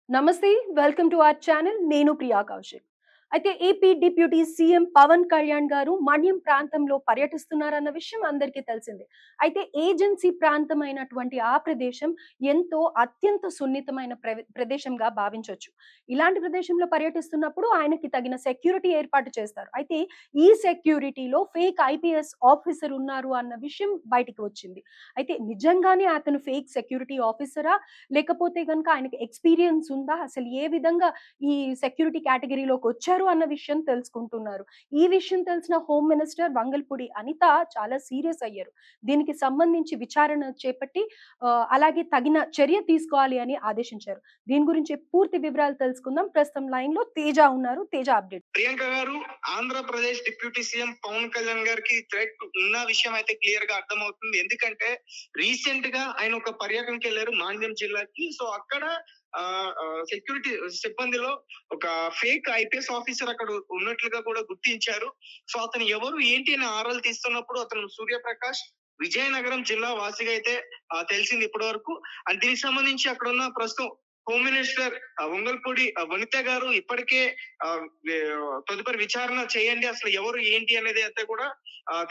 నమస్తే. Welcome to our channel. నేను ప్రియా కౌశిక్. అయితే AP deputy CM Pawan Kalyan గారు మన్యం ప్రాంతంలో పర్యటిస్తున్నారన్న విషయం అందరికీ తెలిసిందే. అయితే ఏజెన్సీ ప్రాంతమైనటువంటి ఆ ప్రదేశం ఎంతో అత్యంత సున్నితమైన ప్రదేశంగా భావించొచ్చు. ఇలాంటి ప్రదేశంలో పర్యటిస్తున్నప్పుడు ఆయనకి తగిన సెక్యూరిటీ ఏర్పాటు చేస్తారు. అయితే ఈ సెక్యూరిటీలో ఫేక్ ఐపీఎస్ ఆఫీసర్ ఉన్నారు అన్న విషయం బయటికి వచ్చింది. అయితే నిజంగానే అతను ఫేక్ సెక్యూరిటీ ఆఫీసరా? లేకపోతే గనుక ఆయనకి ఎక్స్‌పీరియన్స్ ఉందా? అసలు ఏ విధంగా ఈ సెక్యూరిటీ కేటగరీలోకొచ్చారు అన్న విషయం తెలుసుకుంటున్నారు. ఈ విషయం తెలిసిన హోమ్ మినిస్టర్ వంగల్పూడి అనిత చాలా సీరియస్ అయ్యారు. దీనికి సంబంధించి విచారణ చేపట్టి అలాగే తగిన చర్య తీసుకోవాలి అని ఆదేశించారు. దీని గురించి పూర్తి వివరాలు తెలుసుకుందాం. ప్రస్తుతం లైన్‌లో తేజ ఉన్నారు. తేజ అప్డేట్. ప్రియాంక గారు ఆంధ్రప్రదేశ్ డిప్యూటీ సీఎం పవన్ కళ్యాణ్ గారికి థ్రెట్ ఉన్న విషయం అయితే క్లియర్ గా అర్థమవుతుంది. ఎందుకంటే రీసెంట్ గా ఆయన ఒక పర్యటనకి వెళ్ళారు మాండ్యం జిల్లాకి. సో అక్కడ సెక్యూరిటీ సిబ్బందిలో ఒక ఫేక్ ఐపీఎస్ ఆఫీసర్ అక్కడ ఉన్నట్లుగా కూడా గుర్తించారు. సో అతను ఎవరు ఏంటి అని ఆరాలు తీస్తున్నప్పుడు అతను సూర్యప్రకాష్ విజయనగరం జిల్లా వాసిగా అయితే తెలిసింది ఇప్పటి వరకు. అండ్ దీనికి సంబంధించి అక్కడ ఉన్న ప్రస్తుతం హోమ్ మినిస్టర్ వంగల్పూడి వనిత గారు ఇప్పటికే తదుపరి విచారణ చేయండి, అసలు ఎవరు ఏంటి అనేది అయితే కూడా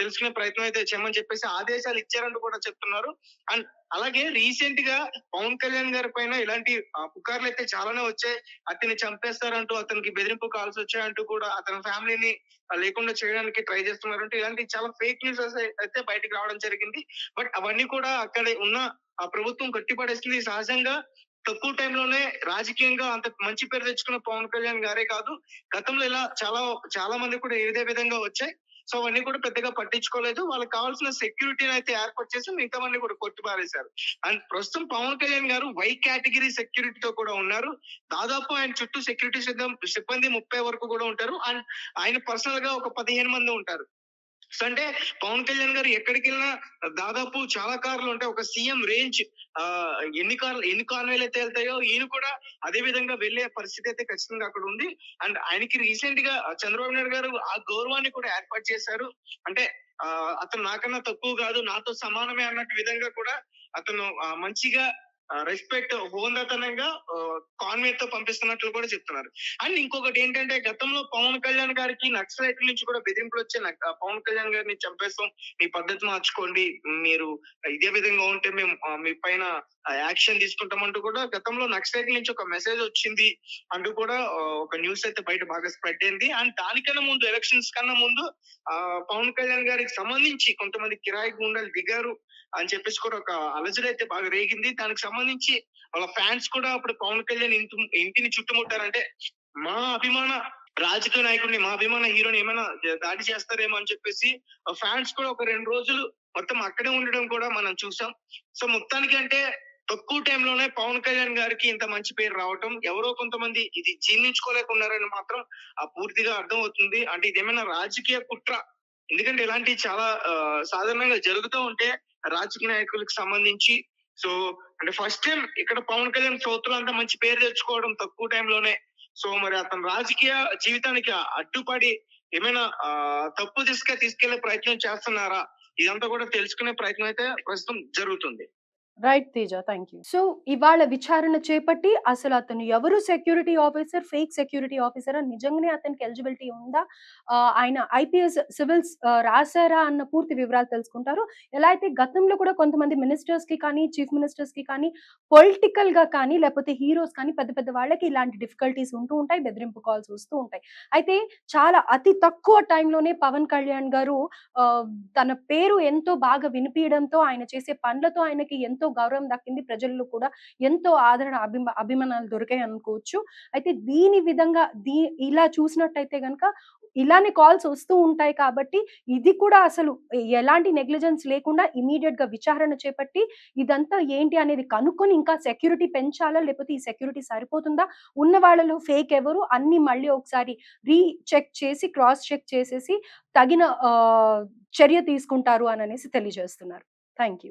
తెలుసుకునే ప్రయత్నం అయితే చేయమని చెప్పేసి ఆదేశాలు ఇచ్చారంటూ కూడా చెప్తున్నారు. అండ్ అలాగే రీసెంట్ గా పవన్ కళ్యాణ్ గారి పైన ఇలాంటి పుకార్లు అయితే చాలానే వచ్చాయి. అతన్ని చంపేస్తారంటూ, అతనికి బెదిరింపు కాల్స్ వచ్చాయంటూ కూడా అతని ఫ్యామిలీని లేకుండా చేయడానికి ట్రై చేస్తున్నారంటూ ఇలాంటి చాలా ఫేక్ న్యూస్ అయితే బయటకు రావడం జరిగింది. బట్ అవన్నీ కూడా అక్కడ ఉన్న ఆ ప్రభుత్వం కట్టిపడేస్తుంది. సహజంగా తక్కువ టైంలోనే రాజకీయంగా అంత మంచి పేరు తెచ్చుకున్న పవన్ కళ్యాణ్ గారే కాదు, గతంలో ఇలా చాలా చాలా మంది కూడా ఇదే విధంగా వచ్చాయి. సో అవన్నీ కూడా పెద్దగా పట్టించుకోలేదు. వాళ్ళకి కావాల్సిన సెక్యూరిటీని అయితే ఏర్పాటు చేసి మిగతావన్నీ కూడా కొట్టిపారేశారు. అండ్ ప్రస్తుతం పవన్ కళ్యాణ్ గారు వై కేటగిరీ సెక్యూరిటీతో కూడా ఉన్నారు. దాదాపు ఆయన చుట్టూ సెక్యూరిటీ సిబ్బంది 30 వరకు కూడా ఉంటారు. అండ్ ఆయన పర్సనల్ గా ఒక 15 మంది ఉంటారు. సో అంటే పవన్ కళ్యాణ్ గారు ఎక్కడికి వెళ్ళినా దాదాపు చాలా కార్లు ఉంటాయి. ఒక సీఎం రేంజ్ ఎన్ని కాన్వేలు అయితే వెళ్తాయో ఈయన కూడా అదే విధంగా వెళ్లే పరిస్థితి అయితే ఖచ్చితంగా అక్కడ ఉంది. అండ్ ఆయనకి రీసెంట్ గా చంద్రబాబు నాయుడు గారు ఆ గౌరవాన్ని కూడా ఏర్పాటు చేశారు. అంటే అతను నాకన్నా తక్కువ కాదు, నాతో సమానమే అన్నట్టు విధంగా కూడా అతను మంచిగా రెస్పెక్ట్ హోందాతనంగా కాన్వే తో పంపిస్తున్నట్లు కూడా చెప్తున్నారు. అండ్ ఇంకొకటి ఏంటంటే గతంలో పవన్ కళ్యాణ్ గారికి నక్సలైట్ నుంచి కూడా బెదిరింపులు వచ్చాయి. పవన్ కళ్యాణ్ గారిని చంపేస్తాం, మీ పద్ధతి మార్చుకోండి, మీరు ఇదే విధంగా ఉంటే మేము మీ పైన యాక్షన్ తీసుకుంటామంటూ కూడా గతంలో నక్సలైట్ నుంచి ఒక మెసేజ్ వచ్చింది అంటూ కూడా ఒక న్యూస్ అయితే బయట బాగా స్ప్రెడ్ అయింది. అండ్ దానికన్నా ముందు ఎలక్షన్స్ కన్నా ముందు పవన్ కళ్యాణ్ గారికి సంబంధించి కొంతమంది కిరాయి గుండాలు దిగారు అని చెప్పేసి కూడా ఒక అలజడి అయితే బాగా రేగింది. దానికి సంబంధించి వాళ్ళ ఫ్యాన్స్ కూడా అప్పుడు పవన్ కళ్యాణ్ ఇంటిని చుట్టుముట్టారంటే మా అభిమాన రాజకీయ నాయకుడిని, మా అభిమాన హీరోని ఏమైనా దాడి చేస్తారేమో అని చెప్పేసి ఫ్యాన్స్ కూడా ఒక 2 రోజులు మొత్తం అక్కడే ఉండడం కూడా మనం చూసాం. సో మొత్తానికి అంటే తక్కువ టైంలోనే పవన్ కళ్యాణ్ గారికి ఇంత మంచి పేరు రావటం ఎవరో కొంతమంది ఇది జీర్ణించుకోలేకున్నారని మాత్రం పూర్తిగా అర్థం అవుతుంది. అంటే ఇదేమైనా రాజకీయ కుట్ర? ఎందుకంటే ఇలాంటివి చాలా సాధారణంగా జరుగుతూ ఉంటే రాజకీయ నాయకులకు సంబంధించి. సో అంటే ఫస్ట్ టైం ఇక్కడ పవన్ కళ్యాణ్ సౌత్ లో అంత మంచి పేరు తెచ్చుకోవడం తక్కువ టైంలోనే. సో మరి అతని రాజకీయ జీవితానికి అడ్డుపడి ఏమైనా తప్పు తీసుకెళ్లే ప్రయత్నం చేస్తున్నారా? ఇదంతా కూడా తెలుసుకునే ప్రయత్నం అయితే ప్రస్తుతం జరుగుతుంది. Right Teja. Thank you. So, ఇవాళ విచారణ చేపట్టి అసలు అతను ఎవరు సెక్యూరిటీ ఆఫీసర్, ఫేక్ సెక్యూరిటీ ఆఫీసరా? నిజంగానే అతనికి ఎలిజిబిలిటీ ఉందా? ఆయన ఐపీఎస్ సివిల్స్ రాసారా అన్న పూర్తి వివరాలు తెలుసుకుంటారు. ఎలా అయితే గతంలో కూడా కొంతమంది మినిస్టర్స్‌కి కానీ, చీఫ్ మినిస్టర్స్‌కి కానీ, పొలిటికల్‌గా కానీ, లేకపోతే హీరోస్ కానీ పెద్ద పెద్ద వాళ్ళకి ఇలాంటి డిఫికల్టీస్ ఉంటూ ఉంటాయి. బెదిరింపు కాల్స్ వస్తూ ఉంటాయి. అయితే చాలా అతి తక్కువ టైంలోనే పవన్ కళ్యాణ్ గారు ఆహ్, తన పేరు ఎంతో బాగా వినిపియడంతో, ఆయన చేసే పనులతో ఆయనకి ఎంతో గౌరవం దక్కింది. ప్రజల్లో కూడా ఎంతో ఆదరణ, అభిమానాలు దొరికాయి అనుకోవచ్చు. అయితే దీని విధంగా ఇలా చూసినట్టయితే గనక ఇలానే కాల్స్ వస్తూ ఉంటాయి కాబట్టి, ఇది కూడా అసలు ఎలాంటి నెగ్లిజెన్స్ లేకుండా ఇమ్మీడియేట్‌గా విచారణ చేపట్టి, ఇదంతా ఏంటి అనేది కనుక్కొని ఇంకా సెక్యూరిటీ పెంచాలా? లేకపోతే ఈ సెక్యూరిటీ సరిపోతుందా? ఉన్న వాళ్ళలో ఫేక్ ఎవరు? అన్నీ మళ్ళీ ఒకసారి చెక్ చేసి, క్రాస్ చెక్ చేసేసి తగిన చర్య తీసుకుంటారు అననేసి తెలియజేస్తున్నారు. Thank you.